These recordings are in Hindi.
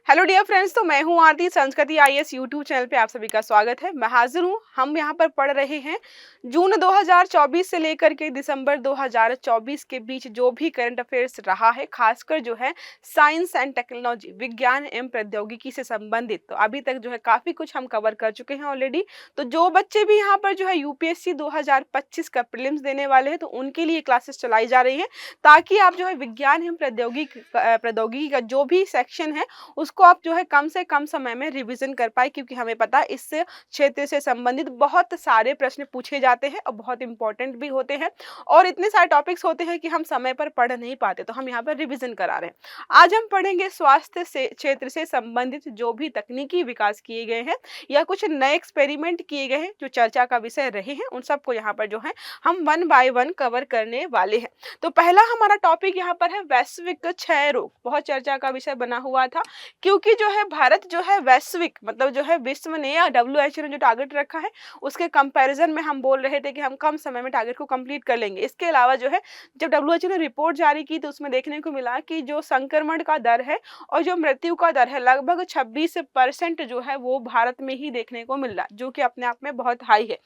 हेलो डियर फ्रेंड्स, तो मैं हूं आरती। संस्कृति आईएएस यूट्यूब चैनल पे आप सभी का स्वागत है। मैं हाजिर हूं। हम यहां पर पढ़ रहे हैं जून 2024 से लेकर के दिसंबर 2024 के बीच जो भी करंट अफेयर्स रहा है, खासकर जो है साइंस एंड टेक्नोलॉजी, विज्ञान एवं प्रौद्योगिकी से संबंधित। तो अभी तक जो है काफी कुछ हम कवर कर चुके हैं ऑलरेडी। तो जो बच्चे भी यहाँ पर जो है यूपीएससी 2025 का प्रीलिम्स देने वाले हैं, तो उनके लिए क्लासेस चलाई जा रही है, ताकि आप जो है विज्ञान एवं प्रौद्योगिकी का जो भी सेक्शन है उसको आप जो है कम से कम समय में रिवीजन कर पाए, क्योंकि हमें पता है इस क्षेत्र से संबंधित बहुत सारे प्रश्न पूछे जाते हैं और बहुत इंपॉर्टेंट भी होते हैं, और इतने सारे टॉपिक्स होते हैं कि हम समय पर पढ़ नहीं पाते, तो हम यहाँ पर रिवीजन करा रहे हैं। आज हम पढ़ेंगे स्वास्थ्य से क्षेत्र से संबंधित जो भी तकनीकी विकास किए गए हैं या कुछ नए एक्सपेरिमेंट किए गए हैं जो चर्चा का विषय रहे हैं, उन सबको यहाँ पर जो है हम वन बाय वन कवर करने वाले हैं। तो पहला हमारा टॉपिक यहाँ पर है वैश्विक क्षय रोग। बहुत चर्चा का विषय बना हुआ था, क्योंकि जो है भारत जो है वैश्विक मतलब जो है विश्व ने या डब्ल्यूएचओ ने जो टारगेट रखा है उसके कंपैरिजन में हम बोल रहे थे कि हम कम समय में टारगेट को कंप्लीट कर लेंगे। इसके अलावा जो है जब डब्ल्यूएचओ ने रिपोर्ट जारी की तो उसमें देखने को मिला कि जो संक्रमण का दर है और जो मृत्यु का दर है लगभग 26% जो है वो भारत में ही देखने को मिल रहा है, जो कि अपने आप में बहुत हाई है।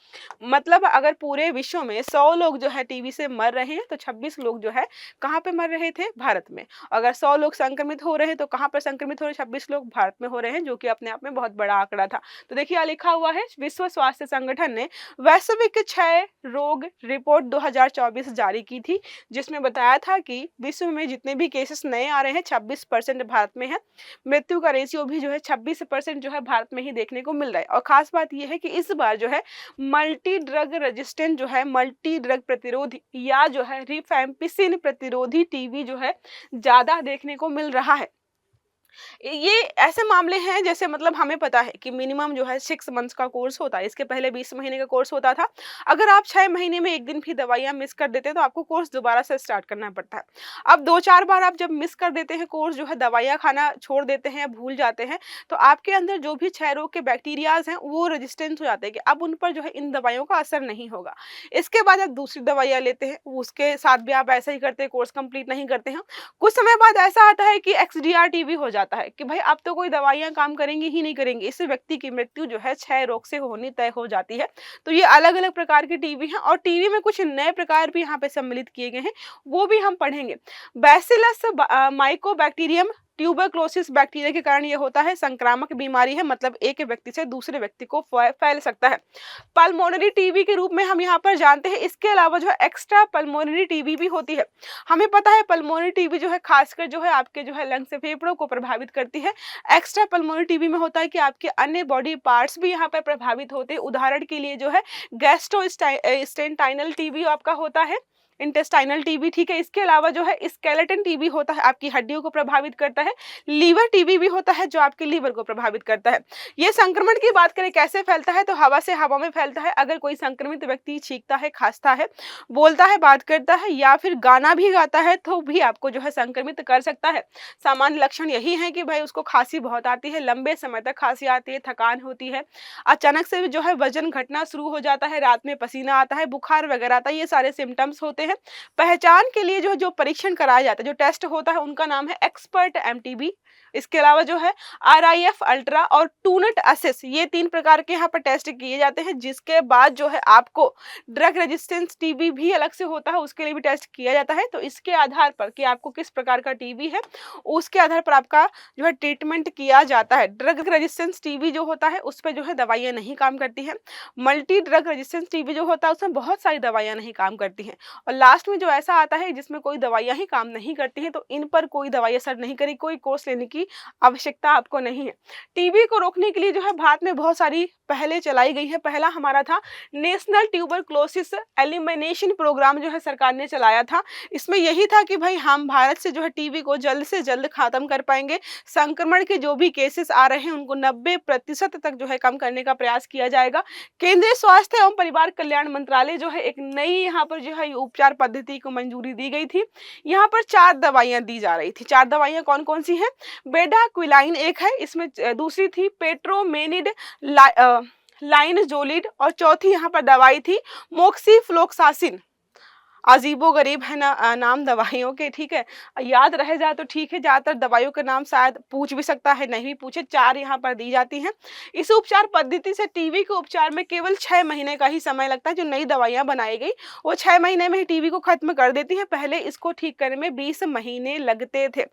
मतलब अगर पूरे विश्व में 100 लोग जो है टीबी से मर रहे हैं तो 26 लोग जो है कहाँ पे मर रहे थे? भारत में। अगर 100 लोग संक्रमित हो रहे हैं तो कहाँ पर संक्रमित हो रहे? 26 लोग भारत में हो रहे हैं, जो कि अपने आप में बहुत बड़ा आंकड़ा था। तो देखिए यहाँ लिखा हुआ है, विश्व स्वास्थ्य संगठन ने वैश्विक क्षय रोग रिपोर्ट 2024 जारी की थी, जिसमें बताया था कि विश्व में जितने भी केसेस नए आ रहे हैं 26% भारत में है। मृत्यु का रेशियो भी जो है 26% जो है भारत में ही देखने को मिल रहा है। और खास बात यह है कि इस बार जो है मल्टी ड्रग रेजिस्टेंट जो है मल्टी ड्रग प्रतिरोधी या जो है रिफैम्पिसिन प्रतिरोधी टीबी जो है ज्यादा देखने को मिल रहा है। ये ऐसे मामले हैं जैसे मतलब हमें पता है कि मिनिमम जो है 6 मंथ्स का कोर्स होता है, इसके पहले 20 महीने का कोर्स होता था। अगर आप 6 महीने में एक दिन भी दवाइयां मिस कर देते हैं तो आपको कोर्स दोबारा से स्टार्ट करना पड़ता है। अब 2-4 बार आप जब मिस कर देते हैं कोर्स, जो है दवाइयां खाना छोड़ देते हैं या भूल जाते हैं, तो आपके अंदर जो भी क्षय रोग के बैक्टीरियाज हैं वो रेजिस्टेंस हो जाते हैं कि अब उन पर जो है इन दवाइयों का असर नहीं होगा। इसके बाद आप दूसरी दवाइयां लेते हैं, उसके साथ भी आप ऐसा ही करते हैं, कोर्स कंप्लीट नहीं करते हैं। कुछ समय बाद ऐसा आता है कि एक्सडीआर टीबी हो जाता है कि भाई अब तो कोई दवाइयां काम करेंगी ही नहीं करेंगी, इस व्यक्ति की मृत्यु जो है क्षय रोग से होनी तय हो जाती है। तो ये अलग अलग प्रकार की टीबी हैं, और टीबी में कुछ नए प्रकार भी यहाँ पे सम्मिलित किए गए हैं, वो भी हम पढ़ेंगे। बैसिलस माइकोबैक्टीरियम ट्यूबरक्लोसिस बैक्टीरिया के कारण ये होता है, संक्रामक बीमारी है, मतलब एक व्यक्ति से दूसरे व्यक्ति को फैल सकता है। पल्मोनरी टीबी के रूप में हम यहाँ पर जानते हैं। इसके अलावा जो है एक्स्ट्रा पल्मोनरी टीबी भी होती है। हमें पता है पल्मोनरी टीबी जो है खासकर जो है आपके जो है लंग से फेफड़ों को प्रभावित करती है। एक्स्ट्रा पल्मोनरी टीबी में होता है कि आपके अन्य बॉडी पार्ट्स भी यहाँ पर प्रभावित होते हैं। उदाहरण के लिए जो है गैस्ट्रोइंटेस्टाइनल टीबी आपका होता है, इंटेस्टाइनल टीबी, ठीक है। इसके अलावा जो है स्केलेटन टीबी होता है, आपकी हड्डियों को प्रभावित करता है। लीवर टीबी भी होता है जो आपके लीवर को प्रभावित करता है। ये संक्रमण की बात करें कैसे फैलता है, तो हवा से हवा में फैलता है। अगर कोई संक्रमित व्यक्ति छींकता है, खांसता है, बोलता है, बात करता है या फिर गाना भी गाता है तो भी आपको जो है संक्रमित कर सकता है। सामान्य लक्षण यही है कि भाई उसको खांसी बहुत आती है, लंबे समय तक खांसी आती है, थकान होती है, अचानक से जो है वजन घटना शुरू हो जाता है, रात में पसीना आता है, बुखार वगैरह आता है, ये सारे सिम्टम्स होते हैं। पहचान के लिए जो परीक्षण कराया जाता है, जो टेस्ट होता है, उनका नाम है एक्सपर्ट एमटीबी। इसके अलावा जो है आरआईएफ अल्ट्रा और टूनेट असेस, ये 3 प्रकार के यहाँ पर टेस्ट किए जाते हैं, जिसके बाद जो है आपको ड्रग रेजिस्टेंस टीबी भी अलग से होता है, उसके लिए भी टेस्ट किया जाता है। तो इसके आधार पर कि आपको किस प्रकार का टीबी है, उसके आधार पर आपका जो है ट्रीटमेंट किया जाता है। ड्रग रेजिस्टेंस टीबी जो होता है उस पर जो है दवाइयाँ नहीं काम करती है। मल्टी ड्रग रेजिस्टेंस टीबी जो होता है उसमें बहुत सारी दवाइयाँ नहीं काम करती हैं। और लास्ट में जो ऐसा आता है जिसमें कोई दवाइयाँ ही काम नहीं करती हैं, तो इन पर कोई दवाई असर नहीं करेगी, कोई कोर्स लेने की आवश्यकता आपको नहीं है। टीबी को रोकने के लिए जो है भारत में बहुत सारी पहले चलाई गई है। पहला हमारा था नेशनल ट्यूबरक्लोसिस एलिमिनेशन प्रोग्राम, जो है सरकार ने चलाया था। इसमें यही था कि भाई हम भारत से जो है टीबी को जल्द से जल्द खत्म कर पाएंगे। संक्रमण के जो भी केसेस आ रहे हैं उनको 90% तक जो है कम करने का प्रयास किया जाएगा। केंद्रीय स्वास्थ्य एवं परिवार कल्याण मंत्रालय जो है एक नई यहाँ पर जो है उपचार पद्धति को मंजूरी दी गई थी। यहाँ पर 4 दवाइयां दी जा रही थी। 4 दवाइयां कौन कौन सी हैं? बेडाक्विलाइन एक है, इसमें दूसरी थी पेट्रोमेनिड लाइनजोलिड, और चौथी यहाँ पर दवाई थी मोक्सीफ्लोक्सासिन। अजीबो-गरीब है ना नाम दवाइयों के, ठीक है? याद रह जाए तो ठीक है, ज़्यादातर दवाइयों के नाम शायद पूछ भी सकता है, नहीं भी पूछे, 4 यहाँ पर दी जाती हैं। इस उपचार पद्धति से टीबी के उपचार में केवल 6 महीने का ही समय लगता है। जो नई दवाइयाँ बनाई गई, वो 6 महीने में ही टीबी को खत्म कर देती हैं, पहले इसको ठीक करने में 20 महीने लगते थे।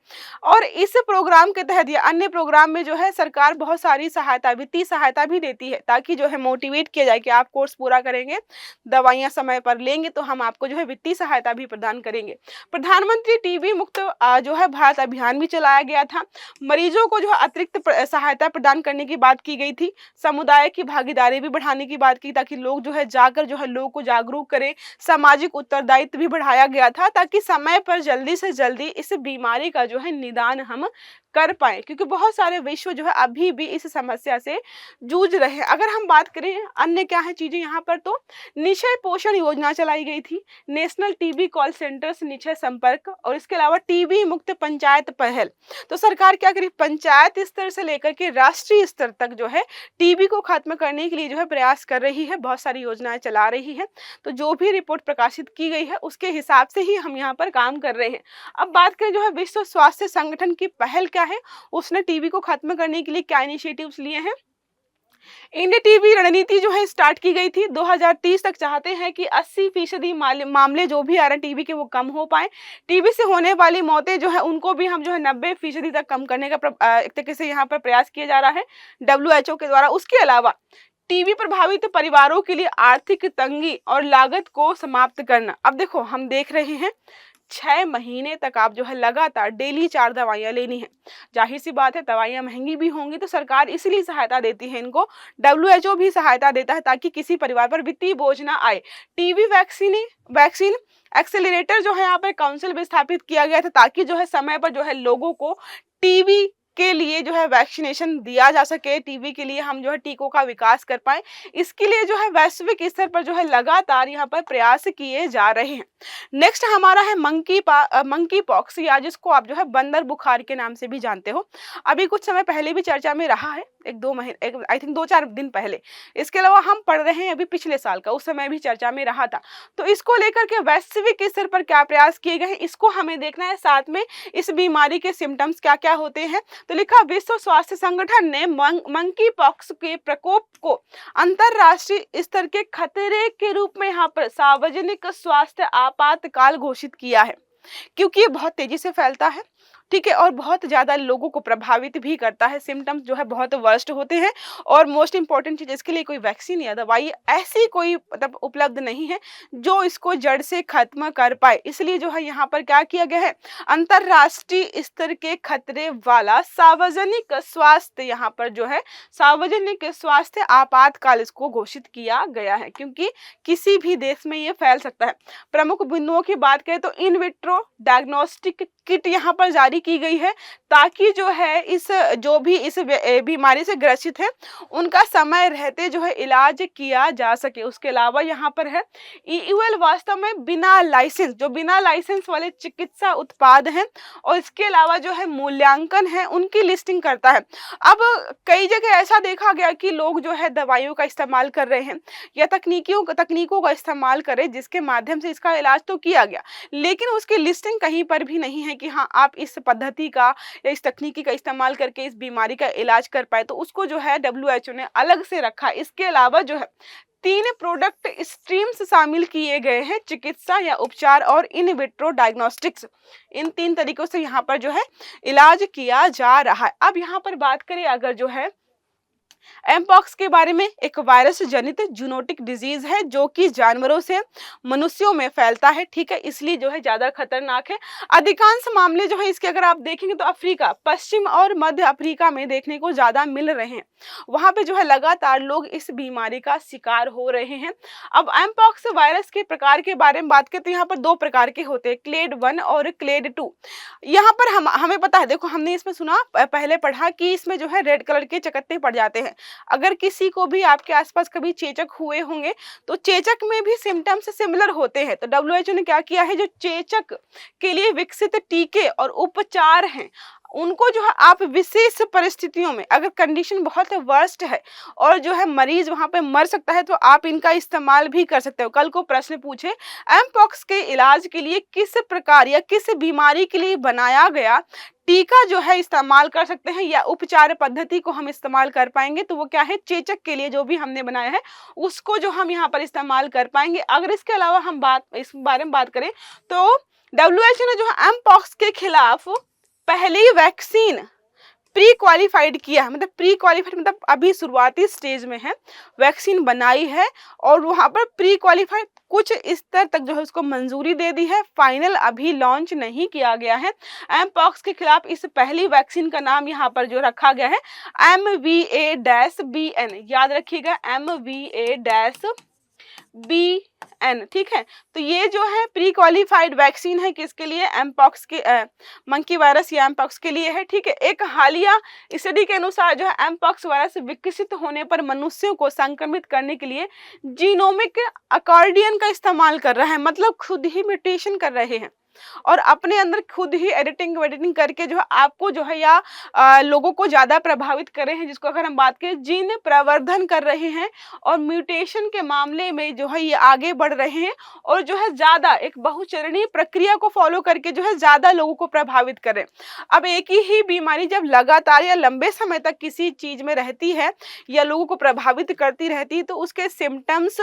और इस प्रोग्राम के तहत या अन्य प्रोग्राम में जो है सरकार बहुत सारी सहायता, वित्तीय सहायता भी देती है, ताकि जो है मोटिवेट किया जाए कि आप कोर्स पूरा करेंगे, दवाइयाँ समय पर लेंगे तो हम आपको जो है वित्तीय सहायता भी प्रदान करेंगे। प्रधानमंत्री टीबी मुक्त जो है भारत अभियान भी चलाया गया था। मरीजों को जो है अतिरिक्त सहायता प्रदान करने की बात की गई थी। समुदाय की भागीदारी भी बढ़ाने की बात की, ताकि लोग जो है जाकर जो है लोगों को जागरूक करें। सामाजिक उत्तरदायित्व भी बढ़ाया गया था, ताकि समय पर जल्दी से जल्दी इस बीमारी का जो है निदान हम कर पाएँ, क्योंकि बहुत सारे विश्व जो है अभी भी इस समस्या से जूझ रहे हैं। अगर हम बात करें अन्य क्या है चीज़ें यहाँ पर, तो निशय पोषण योजना चलाई गई थी, नेशनल टीबी कॉल सेंटर्स निशय संपर्क, और इसके अलावा टीबी मुक्त पंचायत पहल। तो सरकार क्या करी, पंचायत स्तर से लेकर के राष्ट्रीय स्तर तक जो है टीबी को खत्म करने के लिए जो है प्रयास कर रही है, बहुत सारी योजनाएं चला रही है। तो जो भी रिपोर्ट प्रकाशित की गई है उसके हिसाब से ही हम यहाँ पर काम कर रहे हैं। अब बात करें जो है विश्व स्वास्थ्य संगठन की पहल क्या है, उसने टीबी को खत्म करने के लिए क्या इनिशिएटिव्स लिए हैं। इंडिया टीबी रणनीति जो है स्टार्ट की गई थी, 2030 तक चाहते हैं कि 80% मामले जो भी आ रहे हैं टीबी के वो कम हो पाए। टीबी से होने वाली मौतें जो है उनको भी हम जो है 90% तक कम करने का एक तरीके से यहाँ पर प्रयास किया जा रहा है WHO के द्वारा। उसके अलावा टीबी प्रभावित परिवारों के लिए आर्थिक तंगी और लागत को समाप्त करना। अब देखो हम देख रहे हैं 6 महीने तक आप जो है लगातार डेली 4 दवाइयाँ लेनी है। जाहिर सी बात है दवाइयाँ महंगी भी होंगी, तो सरकार इसलिए सहायता देती है इनको, WHO भी सहायता देता है, ताकि किसी परिवार पर वित्तीय बोझ ना आए। टीबी वैक्सीन एक्सेलरेटर जो है यहाँ पर काउंसिल भी स्थापित किया गया था, ताकि जो है समय पर जो है लोगों को टीबी के लिए जो है वैक्सीनेशन दिया जा सके, टीबी के लिए हम जो है टीकों का विकास कर पाए। इसके लिए जो है वैश्विक स्तर पर जो है लगातार यहाँ पर प्रयास किए जा रहे हैं। नेक्स्ट हमारा है मंकी पॉक्स, या जिसको आप जो है बंदर बुखार के नाम से भी जानते हो। अभी कुछ समय पहले भी चर्चा में रहा है, आई थिंक 2-4 दिन पहले। इसके अलावा हम पढ़ रहे हैं अभी पिछले साल का, उस समय भी चर्चा में रहा था। तो इसको लेकर के वैश्विक स्तर पर क्या प्रयास किए गए हैं, इसको हमें देखना है। साथ में इस बीमारी के सिम्टम्स क्या क्या होते हैं। तो लिखा, विश्व स्वास्थ्य संगठन ने मंकी पॉक्स के प्रकोप को अंतरराष्ट्रीय स्तर के खतरे के रूप में यहाँ पर सार्वजनिक स्वास्थ्य आपातकाल घोषित किया है, क्योंकि ये बहुत तेजी से फैलता है, ठीक है, और बहुत ज्यादा लोगों को प्रभावित भी करता है। सिम्टम्स जो है बहुत वर्स्ट होते हैं, और मोस्ट इंपॉर्टेंट चीज, इसके लिए कोई वैक्सीन या दवाई ऐसी कोई मतलब उपलब्ध नहीं है जो इसको जड़ से खत्म कर पाए। इसलिए जो है यहाँ पर क्या किया गया है, अंतरराष्ट्रीय स्तर के खतरे वाला सार्वजनिक स्वास्थ्य, यहाँ पर जो है सार्वजनिक स्वास्थ्य आपातकाल इसको घोषित किया गया है, क्योंकि किसी भी देश में ये फैल सकता है। प्रमुख बिंदुओं की बात करें तो इन विट्रो डायग्नोस्टिक किट यहाँ पर जारी की गई है, ताकि जो है जो भी इस बीमारी से ग्रसित है उनका समय रहते जो है इलाज किया जा सके। उसके अलावा यहाँ पर है EUL वास्तव में बिना लाइसेंस वाले चिकित्सा उत्पाद हैं, और इसके अलावा जो है मूल्यांकन है उनकी लिस्टिंग करता है। अब कई जगह ऐसा देखा गया कि लोग जो है दवाइयों का इस्तेमाल कर रहे हैं या तकनीकों का इस्तेमाल कर रहे हैं, जिसके माध्यम से इसका इलाज तो किया गया, लेकिन उसकी लिस्टिंग कहीं पर भी नहीं है कि हाँ आप इस पद्धति का या इस तकनीकी का इस्तेमाल करके इस बीमारी का इलाज कर पाए। तो उसको जो है WHO ने अलग से रखा। इसके अलावा जो है 3 प्रोडक्ट स्ट्रीम्स शामिल किए गए हैं, चिकित्सा या उपचार और इन विट्रो डायग्नोस्टिक्स। इन 3 तरीकों से यहाँ पर जो है इलाज किया जा रहा है। अब यहाँ पर बात करें अगर जो है एमपॉक्स के बारे में, एक वायरस जनित जूनोटिक डिजीज है जो कि जानवरों से मनुष्यों में फैलता है, ठीक है, इसलिए जो है ज्यादा खतरनाक है। अधिकांश मामले जो है इसके अगर आप देखेंगे तो अफ्रीका, पश्चिम और मध्य अफ्रीका में देखने को ज्यादा मिल रहे हैं। वहां पे जो है लगातार लोग इस बीमारी का शिकार हो रहे हैं। अब एमपॉक्स वायरस के प्रकार के बारे में बात करें तो यहाँ पर 2 प्रकार के होते हैं, क्लेड 1 और क्लेड 2। यहाँ पर हमें पता है, देखो हमने इसमें सुना, पहले पढ़ा कि इसमें जो है रेड कलर के चकत्ते पड़ जाते हैं। अगर किसी को भी आपके आसपास कभी चेचक हुए होंगे तो चेचक में भी सिम्टम्स सिमिलर होते हैं। तो WHO ने क्या किया है, जो चेचक के लिए विकसित टीके और उपचार हैं उनको जो है आप विशेष परिस्थितियों में, अगर कंडीशन बहुत वर्स्ट है और जो है मरीज वहां पे मर सकता है, तो आप इनका इस्तेमाल भी कर सकते हो। कल को प्रश्न पूछे एमपॉक्स के इलाज के लिए किस प्रकार या किस बीमारी के लिए बनाया गया टीका जो है इस्तेमाल कर सकते हैं या उपचार पद्धति को हम इस्तेमाल कर पाएंगे, तो वो क्या है, चेचक के लिए जो भी हमने बनाया है उसको जो हम यहाँ पर इस्तेमाल कर पाएंगे। अगर इसके अलावा हम इस बारे में बात करें तो WHO ने जो है एमपॉक्स के खिलाफ पहली वैक्सीन प्री क्वालिफाइड किया है, मतलब प्री क्वालिफाइड मतलब अभी शुरुआती स्टेज में है, वैक्सीन बनाई है और वहां पर प्री क्वालिफाइड कुछ स्तर तक जो है उसको मंजूरी दे दी है, फाइनल अभी लॉन्च नहीं किया गया है। एमपॉक्स के खिलाफ इस पहली वैक्सीन का नाम यहाँ पर जो रखा गया है MVA-BN, याद रखिएगा MVA-BN, ठीक है। तो ये जो है प्री क्वालिफाइड वैक्सीन है किसके लिए, एमपॉक्स के मंकी वायरस या एमपॉक्स के लिए है, ठीक है। एक हालिया स्टडी के अनुसार जो है एमपॉक्स वायरस विकसित होने पर मनुष्यों को संक्रमित करने के लिए जीनोमिक अकॉर्डियन का इस्तेमाल कर रहा है, मतलब खुद ही म्यूटेशन कर रहे हैं और अपने अंदर खुद ही एडिटिंग करके जो है आपको जो है या लोगों को ज्यादा प्रभावित कर रहे हैं, जिसको अगर हम बात करें जीन प्रवर्धन कर रहे हैं और म्यूटेशन के मामले में जो है ये आगे बढ़ रहे हैं और जो है ज्यादा एक बहुचरणीय प्रक्रिया को फॉलो करके जो है ज्यादा लोगों को प्रभावित करें। अब एक ही बीमारी जब लगातार या लंबे समय तक किसी चीज में रहती है या लोगों को प्रभावित करती रहती है, तो उसके सिम्टम्स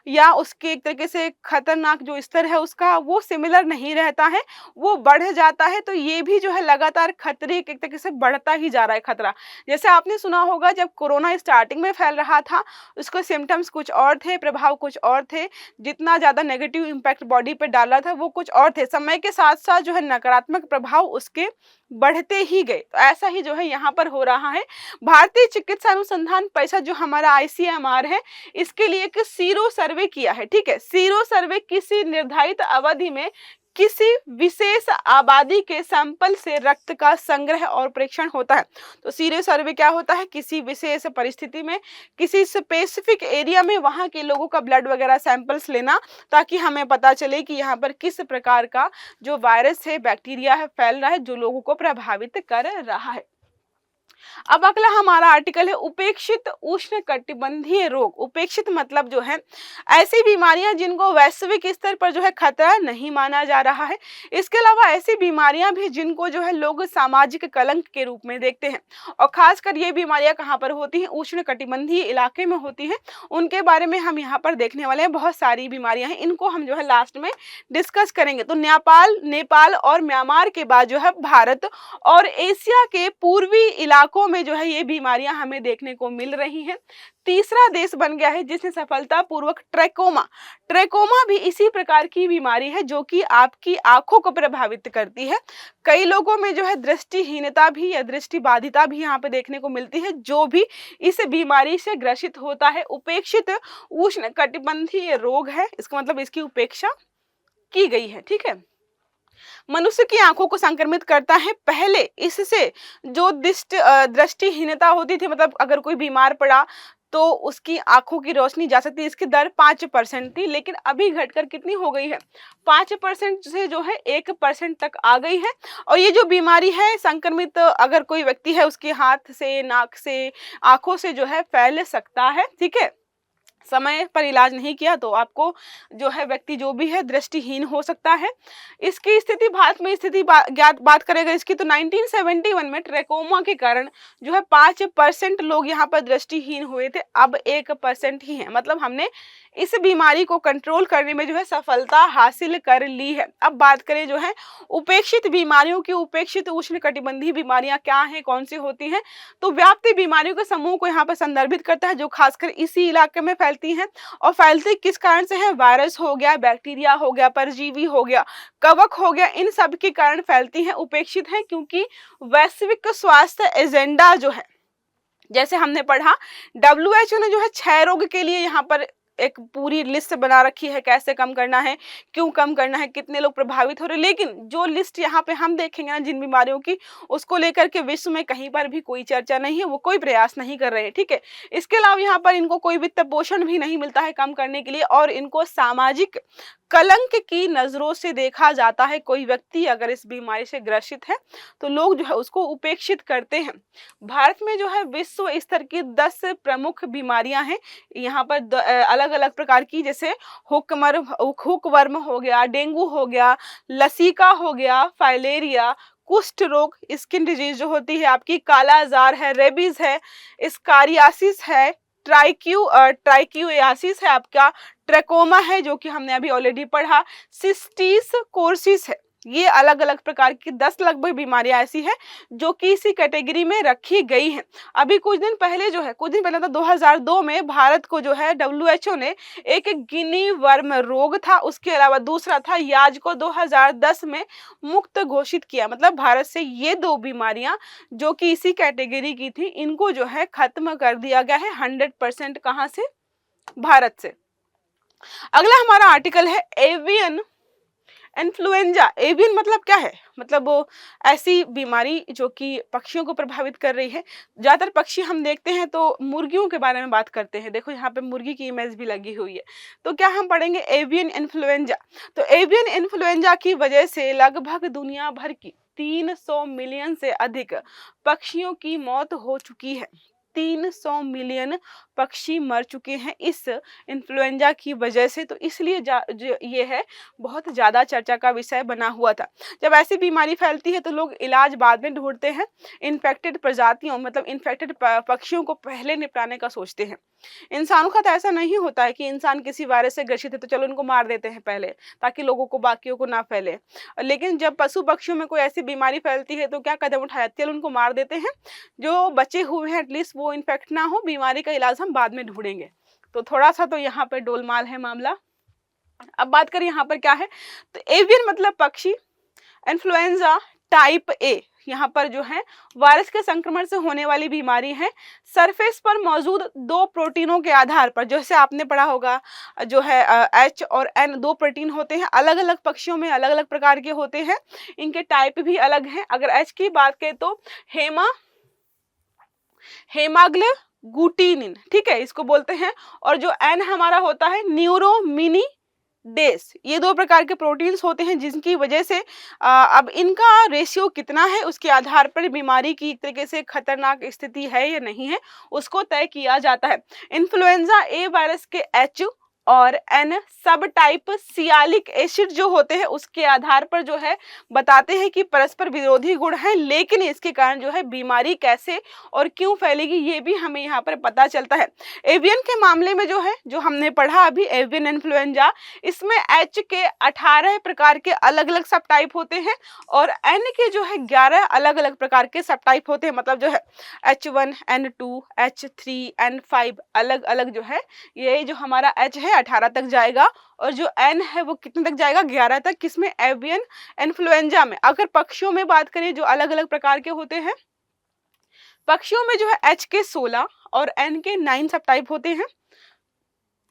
या उसके एक तरीके से खतरनाक जो स्तर है उसका वो सिमिलर नहीं रहता है, वो बढ़ जाता है। तो ये भी जो है लगातार खतरे एक तरीके से बढ़ता ही जा रहा है खतरा। जैसे आपने सुना होगा जब कोरोना स्टार्टिंग में फैल रहा था उसको सिम्टम्स कुछ और थे, प्रभाव कुछ और थे, जितना ज्यादा नेगेटिव इम्पैक्ट बॉडी पे डाला था वो कुछ और थे, समय के साथ साथ जो है नकारात्मक प्रभाव उसके बढ़ते ही गए। तो ऐसा ही जो है यहाँ पर हो रहा है। भारतीय चिकित्सा अनुसंधान परिषद जो हमारा ICMR है, इसके लिए एक सीरो सर्वे किया है, ठीक है। सीरो सर्वे किसी निर्धारित अवधि में किसी विशेष आबादी के सैंपल से रक्त का संग्रह और परीक्षण होता है। तो सीरो सर्वे क्या होता है, किसी विशेष परिस्थिति में किसी स्पेसिफिक एरिया में वहां के लोगों का ब्लड वगैरह सैंपल्स लेना, ताकि हमें पता चले कि यहाँ पर किस प्रकार का जो वायरस है, बैक्टीरिया है, फैल रहा है जो लोगों को प्रभावित कर रहा है। अब अगला हमारा आर्टिकल है उपेक्षित उष्णकटिबंधीय रोग। उपेक्षित मतलब जो है ऐसी बीमारियां जिनको वैश्विक स्तर पर जो है खतरा नहीं माना जा रहा है। इसके अलावा ऐसी बीमारियां भी जिनको जो है लोग सामाजिक कलंक के रूप में देखते हैं, और खासकर ये बीमारियां कहाँ पर होती हैं, उष्णकटिबंधीय इलाके में होती हैं। उनके बारे में हम यहाँ पर देखने वाले हैं। बहुत सारी बीमारियां हैं, इनको हम जो है लास्ट में डिस्कस करेंगे। तो नेपाल और म्यांमार के बाद जो है भारत और एशिया के पूर्वी इलाकों में जो है ये बीमारियां हमें देखने को मिल रही हैं। तीसरा देश बन गया है जिसने सफलतापूर्वक ट्रैकोमा भी इसी प्रकार की बीमारी है जो कि आपकी आंखों को प्रभावित करती है। कई लोगों में जो है दृष्टिहीनता भी या दृष्टिबाधिता भी यहाँ पे देखने को मिलती है, जो भी इस बीमारी से ग्रसित होता है। उपेक्षित उष्णकटिबंधीय रोग है, इसका मतलब इसकी उपेक्षा की गई है, ठीक है। मनुष्य की आंखों को संक्रमित करता है। पहले इससे जो दृष्टिहीनता होती थी, मतलब अगर कोई बीमार पड़ा तो उसकी आंखों की रोशनी जा सकती है, इसकी दर 5% थी, लेकिन अभी घटकर कितनी हो गई है, 5% से जो है 1% तक आ गई है। और ये जो बीमारी है संक्रमित अगर कोई व्यक्ति है उसके हाथ से, नाक से, आंखों से जो है फैल सकता है, ठीक है। समय पर इलाज नहीं किया तो आपको जो है व्यक्ति जो भी है दृष्टिहीन हो सकता है। इसकी स्थिति भारत में बात करेगा इसकी, तो 1971 में ट्रैकोमा के कारण जो है 5% लोग यहाँ पर दृष्टिहीन हुए थे, अब 1% ही है। मतलब हमने इस बीमारी को कंट्रोल करने में जो है सफलता हासिल कर ली है। अब बात करें जो है उपेक्षित बीमारियों की, उपेक्षित उष्णकटिबंधीय बीमारियां क्या हैं, कौन सी होती हैं, तो व्याप्ति बीमारियों के समूह को यहाँ पर संदर्भित करता है जो खासकर इसी इलाके में फैलती हैं। और फैलती किस कारण से है, वायरस हो गया, बैक्टीरिया हो गया, परजीवी हो गया, कवक हो गया, इन सब के कारण फैलती हैं। उपेक्षित है क्योंकि वैश्विक स्वास्थ्य एजेंडा जो है, जैसे हमने पढ़ा WHO ने जो है 6 रोग के लिए यहाँ पर एक पूरी लिस्ट बना रखी है, कैसे कम करना है, क्यों कम करना है, कितने लोग प्रभावित हो रहे हैं। लेकिन जो लिस्ट यहाँ पे हम देखेंगे ना जिन बीमारियों की, उसको लेकर के विश्व में कहीं पर भी कोई चर्चा नहीं है, वो कोई प्रयास नहीं कर रहे हैं, ठीक है। इसके अलावा यहाँ पर इनको कोई वित्त पोषण भी नहीं मिलता है कम करने के लिए, और इनको सामाजिक कलंक की नजरों से देखा जाता है। कोई व्यक्ति अगर इस बीमारी से ग्रसित है तो लोग जो है उसको उपेक्षित करते हैं। भारत में जो है विश्व स्तर की 10 प्रमुख बीमारियां हैं। यहाँ पर अलग अलग प्रकार की, जैसे हुकवर्म हो गया, डेंगू हो गया, लसीका हो गया, फाइलेरिया, कुष्ठ रोग, स्किन डिजीज जो होती है आपकी, काला आजार है, रेबीज है, स्कारियासिस है, ट्राइक्यूयासिस है आपका, ट्रेकोमा है जो कि हमने अभी ऑलरेडी पढ़ा, सिस्टिस कोर्सिस है। ये अलग अलग प्रकार की 10 लगभग बीमारियां ऐसी है जो कि इसी कैटेगरी में रखी गई हैं। अभी कुछ दिन पहले था 2002 में भारत को जो है WHO ने एक गिनी वर्म रोग था, उसके अलावा दूसरा था याज को 2010 में मुक्त घोषित किया। मतलब भारत से ये 2 बीमारियां जो कि इसी कैटेगरी की थी, इनको जो है खत्म कर दिया गया है 100%। कहां से? भारत से। अगला हमारा आर्टिकल है एवियन इन्फ्लुएंजा। एवियन मतलब क्या है? मतलब वो ऐसी बीमारी जो कि पक्षियों को प्रभावित कर रही है। ज्यादातर पक्षी हम देखते हैं तो मुर्गियों के बारे में बात करते हैं। देखो यहाँ पे मुर्गी की इमेज भी लगी हुई है। तो क्या हम पढ़ेंगे? Avian influenza. तो एवियन इन्फ्लुएंजा की वजह से लगभग दुनिया भर की 300 मिलियन से अधिक पक्षियों की मौत हो चुकी है। 300 मिलियन पक्षी मर चुके हैं इस इन्फ्लुएंजा की वजह से। तो इसलिए ये है बहुत ज़्यादा चर्चा का विषय बना हुआ था। जब ऐसी बीमारी फैलती है तो लोग इलाज बाद में ढूंढते हैं। इन्फेक्टेड प्रजातियों मतलब इन्फेक्टेड पक्षियों को पहले निपटाने का सोचते हैं। इंसानों का तो ऐसा नहीं होता है कि इंसान किसी वायरस से ग्रसित है तो चलो उनको मार देते हैं पहले, ताकि लोगों को बाकियों को ना फैले। लेकिन जब पशु पक्षियों में कोई ऐसी बीमारी फैलती है तो क्या कदम उठाया? चलो उनको मार देते हैं, जो बचे हुए हैं एटलीस्ट वो इन्फेक्ट ना हो, बीमारी का इलाज हम बाद में ढूंढेंगे। तो थोड़ा सा तो यहाँ पर डोलमाल है मामला। अब बात करें यहाँ पर क्या है, तो एवियन मतलब पक्षी, इन्फ्लुएंजा टाइप ए यहाँ पर जो है वायरस के संक्रमण से होने वाली बीमारी है। सरफेस पर मौजूद 2 प्रोटीनों के आधार पर, जैसे आपने पढ़ा होगा जो है H और N 2 प्रोटीन होते हैं, अलग अलग पक्षियों में अलग अलग प्रकार के होते हैं, इनके टाइप भी अलग हैं। अगर H की बात करें तो हेमाग्लोबुटिनिन, ठीक है, इसको बोलते हैं। और जो N हमारा होता है न्यूरोमिनीडेस। ये 2 प्रकार के प्रोटीन्स होते हैं जिनकी वजह से अब इनका रेशियो कितना है उसके आधार पर बीमारी की एक तरीके से खतरनाक स्थिति है या नहीं है उसको तय किया जाता है। इन्फ्लुएंजा ए वायरस के H और N सब टाइप सियालिक एसिड जो होते हैं उसके आधार पर जो है बताते हैं कि परस्पर विरोधी गुण हैं, लेकिन इसके कारण जो है बीमारी कैसे और क्यों फैलेगी ये भी हमें यहाँ पर पता चलता है। एवियन के मामले में जो है, जो हमने पढ़ा अभी एवियन इन्फ्लुएंजा, इसमें H के 18 प्रकार के अलग अलग सब टाइप होते हैं और N के जो है 11 अलग अलग प्रकार के सब टाइप होते हैं। मतलब जो है H1, N2, H3, N5 अलग अलग जो है, ये जो हमारा H है 18 तक जाएगा और जो N है वो कितने तक जाएगा? 11 तक। किसमें? एवियन इन्फ्लुएंजा में। अगर पक्षियों में बात करें जो अलग अलग प्रकार के होते हैं, पक्षियों में जो है H के 16 और N के 9 सब टाइप होते हैं।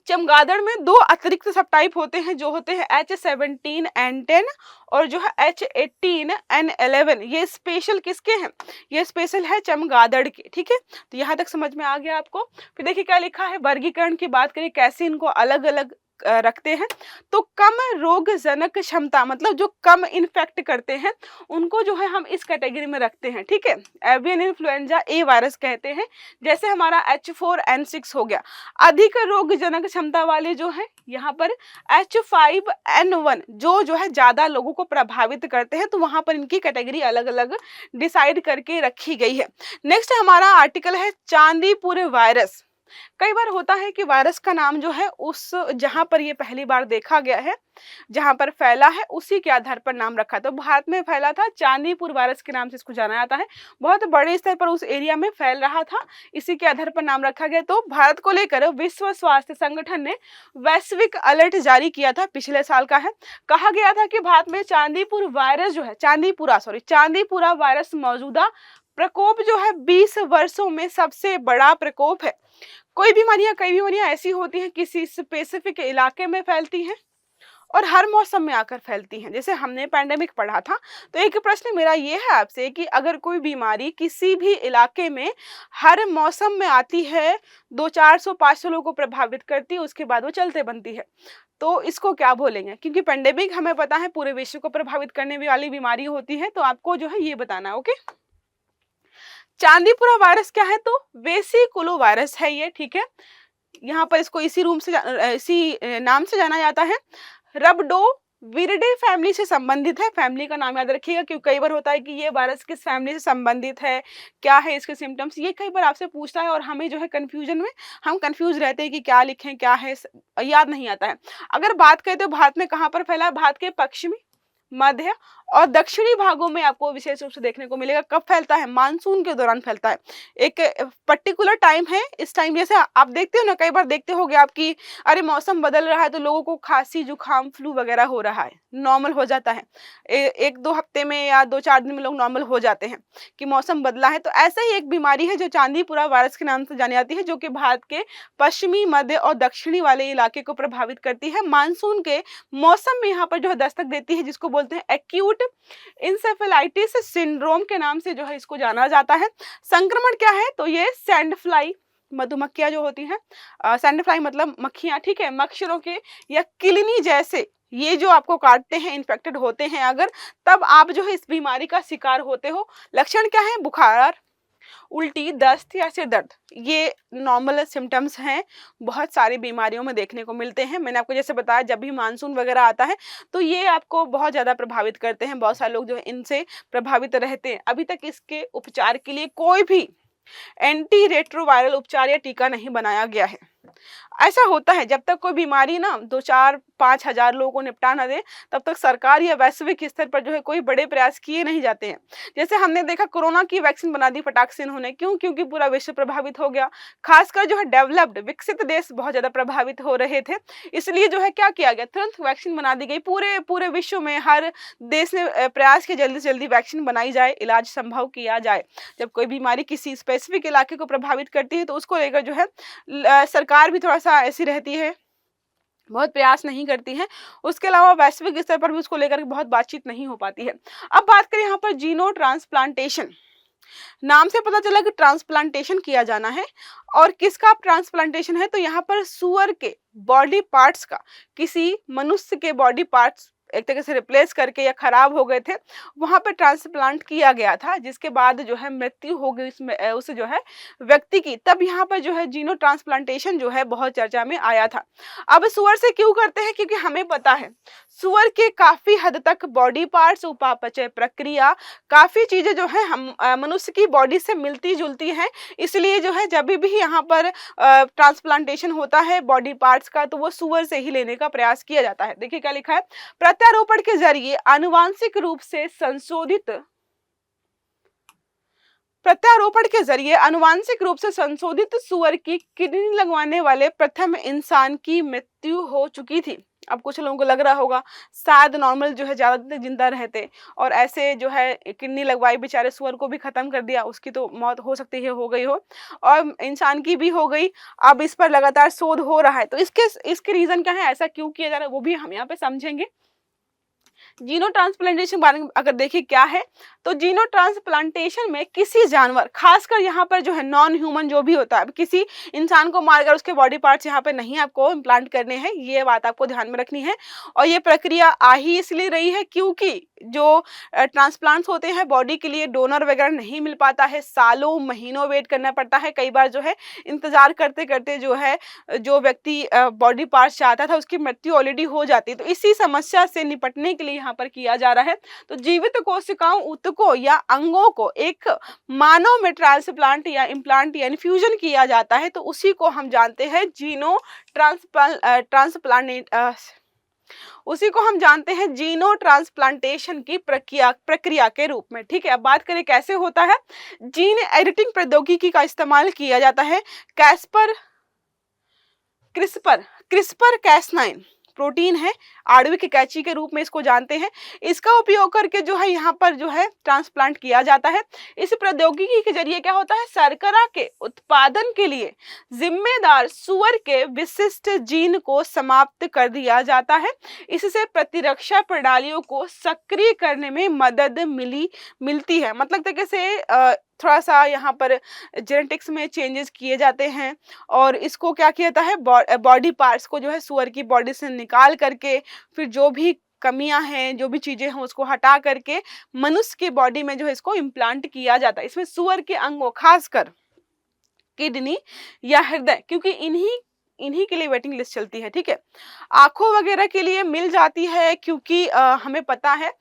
चमगादड़ में 2 अतिरिक्त सब टाइप होते हैं जो होते हैं H17 N10 और जो है H18 N11। ये स्पेशल किसके हैं? ये स्पेशल है चमगादड़ के, ठीक है। तो यहाँ तक समझ में आ गया आपको। फिर देखिए क्या लिखा है, वर्गीकरण की बात करें कैसे इनको अलग अलग रखते हैं। तो कम रोगजनक क्षमता मतलब जो कम इन्फेक्ट करते हैं उनको जो है हम इस कैटेगरी में रखते हैं, ठीक है। एवियन इन्फ्लुएंजा ए वायरस कहते हैं। जैसे हमारा H4N6 हो गया। अधिक रोगजनक क्षमता वाले जो है यहाँ पर H5N1 जो है ज्यादा लोगों को प्रभावित करते हैं, तो वहां पर इनकी कैटेगरी अलग अलग डिसाइड करके रखी गई है। नेक्स्ट हमारा आर्टिकल है चांदीपुर वायरस। कई बार होता है कि वायरस का नाम जो है उस जहां पर ये पहली बार देखा गया है, जहां पर फैला है उसी के आधार पर नाम रखा। तो भारत में फैला था, चांदीपुर वायरस के नाम से इसको जाना जाता है। बहुत बड़े स्तर पर उस एरिया में फैल रहा था, इसी के आधार पर नाम रखा गया। तो भारत को लेकर विश्व स्वास्थ्य संगठन ने वैश्विक अलर्ट जारी किया था, पिछले साल का है। कहा गया था कि भारत में चांदीपुर वायरस जो है, चांदीपुरा वायरस मौजूदा प्रकोप जो है 20 वर्षों में सबसे बड़ा प्रकोप है। कई बीमारियां ऐसी होती हैं किसी स्पेसिफिक इलाके में फैलती हैं और हर मौसम में आकर फैलती हैं। जैसे हमने पैंडेमिक पढ़ा था। तो एक प्रश्न मेरा ये है आपसे कि अगर कोई बीमारी किसी भी इलाके में हर मौसम में आती है, 200-400-500 लोगों को प्रभावित करती है, उसके बाद वो चलते बनती है, तो इसको क्या बोलेंगे? क्योंकि पेंडेमिक हमें पता है पूरे विश्व को प्रभावित करने वाली बीमारी होती है, तो आपको जो है ये बताना है। ओके, चांदीपुरा वायरस क्या है? तो वेसिकुलो वायरस है ये, ठीक है। यहाँ पर इसको इसी नाम से जाना जाता है। रबडो विरिडे फैमिली से संबंधित है। फैमिली का नाम याद रखिएगा, क्योंकि कई बार होता है कि ये वायरस किस फैमिली से संबंधित है, क्या है इसके सिम्टम्स, ये कई बार आपसे पूछता है और हमें जो है कंफ्यूजन में हम कंफ्यूज रहते हैं कि क्या लिखें, क्या है, याद नहीं आता है। अगर बात करें तो भारत में कहाँ पर फैला है? भारत के पश्चिमी, मध्य और दक्षिणी भागों में आपको विशेष रूप से देखने को मिलेगा। कब फैलता है? मानसून के दौरान फैलता है। एक पर्टिकुलर टाइम है, इस टाइम जैसे आप देखते हो ना, कई बार देखते होगे आपकी, अरे मौसम बदल रहा है तो लोगों को खांसी जुकाम फ्लू वगैरह हो रहा है, नॉर्मल हो जाता है। एक दो हफ्ते में या 2-4 दिन में लोग नॉर्मल हो जाते हैं कि मौसम बदला है। तो ऐसा ही एक बीमारी है जो चांदीपुरा वायरस के नाम से जानी जाती है, जो कि भारत के पश्चिमी, मध्य और दक्षिणी वाले इलाके को प्रभावित करती है। मानसून के मौसम में यहाँ पर जो है दस्तक देती है, जिसको बोलते हैं एक्यूट इंसेफेलाइटिस सिंड्रोम के नाम से जो है इसको जाना जाता है। संक्रमण क्या है? तो ये सैंड फ्लाई, मधुमक्खियां जो होती हैं, सैंड फ्लाई मतलब मक्खियां, ठीक है, मच्छरों के या किलनी जैसे ये जो आपको काटते हैं, इन्फेक्टेड होते हैं अगर, तब आप जो है इस बीमारी का शिकार होते हो। लक्षण क्या है? बुखार, उल्टी, दस्त या सिर दर्द, ये नॉर्मल सिम्टम्स हैं, बहुत सारी बीमारियों में देखने को मिलते हैं। मैंने आपको जैसे बताया, जब भी मानसून वगैरह आता है तो ये आपको बहुत ज़्यादा प्रभावित करते हैं। बहुत सारे लोग जो है इनसे प्रभावित रहते हैं। अभी तक इसके उपचार के लिए कोई भी एंटी रेट्रोवायरल उपचार या टीका नहीं बनाया गया है। ऐसा होता है, जब तक कोई बीमारी ना 2-4-5 हजार लोगों को निपटा ना दे, तब तक सरकार या वैश्विक स्तर पर जो है कोई बड़े प्रयास किए नहीं जाते हैं। जैसे हमने देखा, कोरोना की वैक्सीन बना दी फटाक से इन्होंने, क्यों? क्योंकि पूरा विश्व प्रभावित हो गया। खासकर जो है डेवलप्ड, विकसित देश बहुत ज्यादा प्रभावित हो रहे थे, इसलिए जो है क्या किया गया, तुरंत वैक्सीन बना दी गई। पूरे विश्व में हर देश ने प्रयास किया जल्दी से जल्दी वैक्सीन बनाई जाए, इलाज संभव किया जाए। जब कोई बीमारी किसी स्पेसिफिक इलाके को प्रभावित करती है तो उसको लेकर जो है सरकार भी थोड़ा सा ऐसी रहती है, बहुत प्रयास नहीं करती है। उसके अलावा वैश्विक स्तर पर भी उसको लेकर बहुत बातचीत नहीं हो पाती है। अब बात करें यहाँ पर जीनो ट्रांसप्लांटेशन, नाम से पता चला कि ट्रांसप्लांटेशन किया जाना है। और किसका ट्रांसप्लांटेशन है? तो यहाँ पर सुअर के बॉडी पार्ट्स का किसी मनुष्य के बॉडी पार्ट्स एक तरह से रिप्लेस करके या खराब हो गए थे, वहां पर ट्रांसप्लांट किया गया था, जिसके बाद जो है मृत्यु हो गई उसमें उस जो है व्यक्ति की। तब यहाँ पर जो है जीनो ट्रांसप्लांटेशन जो है बहुत चर्चा में आया था। अब सुअर से क्यों करते हैं? क्योंकि हमें पता है सुअर के काफी हद तक बॉडी पार्ट्स, उपापचय प्रक्रिया, काफी चीजें जो है हम मनुष्य की बॉडी से मिलती जुलती हैं। इसलिए जो है जब भी यहाँ पर ट्रांसप्लांटेशन होता है बॉडी पार्ट्स का, तो वो सुअर से ही लेने का प्रयास किया जाता है। देखिए क्या लिखा है, प्रत्यारोपण के जरिए आनुवांशिक रूप से संशोधित सुअर की किडनी लगवाने वाले प्रथम इंसान की मृत्यु हो चुकी थी। अब कुछ लोगों को लग रहा होगा शायद नॉर्मल जो है ज्यादा दिन जिंदा रहते, और ऐसे जो है किडनी लगवाई बेचारे सुअर को भी खत्म कर दिया, उसकी तो मौत हो सकती है हो गई हो, और इंसान की भी हो गई। अब इस पर लगातार शोध हो रहा है, तो इसके रीजन क्या है, ऐसा क्यों किया जा रहा है, वो भी हम यहाँ पे समझेंगे। जीनो ट्रांसप्लांटेशन बारे में अगर देखिए क्या है, तो जीनो ट्रांसप्लांटेशन में किसी जानवर, खासकर यहाँ पर जो है नॉन ह्यूमन जो भी होता है, किसी इंसान को मारकर उसके बॉडी पार्ट्स यहाँ पे नहीं आपको इम्प्लांट करने हैं, ये बात आपको ध्यान में रखनी है। और ये प्रक्रिया आ ही इसलिए रही है क्योंकि जो ट्रांसप्लांट्स होते हैं बॉडी के लिए डोनर वगैरह नहीं मिल पाता है, सालों महीनों वेट करना पड़ता है। कई बार जो है इंतजार करते करते जो है जो व्यक्ति बॉडी पार्ट्स चाहता था उसकी मृत्यु ऑलरेडी हो जाती है। तो इसी समस्या से निपटने के लिए यहाँ पर किया जा रहा है। तो जीवित कोशिकाओं, ऊतकों या अंगों को एक मानव में ट्रांसप्लांट या इम्प्लांट या इन्फ्यूजन किया जाता है, तो उसी को हम जानते हैं जीनो जीनो ट्रांसप्लांटेशन की प्रक्रिया के रूप में। ठीक है, अब बात करें कैसे होता है। जीन एडिटिंग प्रौद्योगिकी का इस्तेमाल किया जाता है। क्रिस्पर कैस9 प्रोटीन है, आणविक कैंची के रूप में इसको जानते हैं। इसका उपयोग करके जो है यहाँ पर जो है ट्रांसप्लांट किया जाता है। इस प्रौद्योगिकी के जरिए क्या होता है, शर्करा के उत्पादन के लिए जिम्मेदार सुअर के विशिष्ट जीन को समाप्त कर दिया जाता है। इससे प्रतिरक्षा प्रणालियों को सक्रिय करने में मदद मिलती है। मतलब तरीके से थोड़ा सा यहाँ पर जेनेटिक्स में चेंजेस किए जाते हैं और इसको क्या किया जाता है, बॉडी पार्ट्स को जो है सुअर की बॉडी से निकाल करके फिर जो भी कमियां हैं, जो भी चीजें हैं उसको हटा करके मनुष्य की बॉडी में जो है इसको इम्प्लांट किया जाता है। इसमें सुअर के अंगों, खासकर किडनी या हृदय, क्योंकि इन्हीं के लिए वेटिंग लिस्ट चलती है। ठीक है, आंखों वगैरह के लिए मिल जाती है, क्योंकि हमें पता है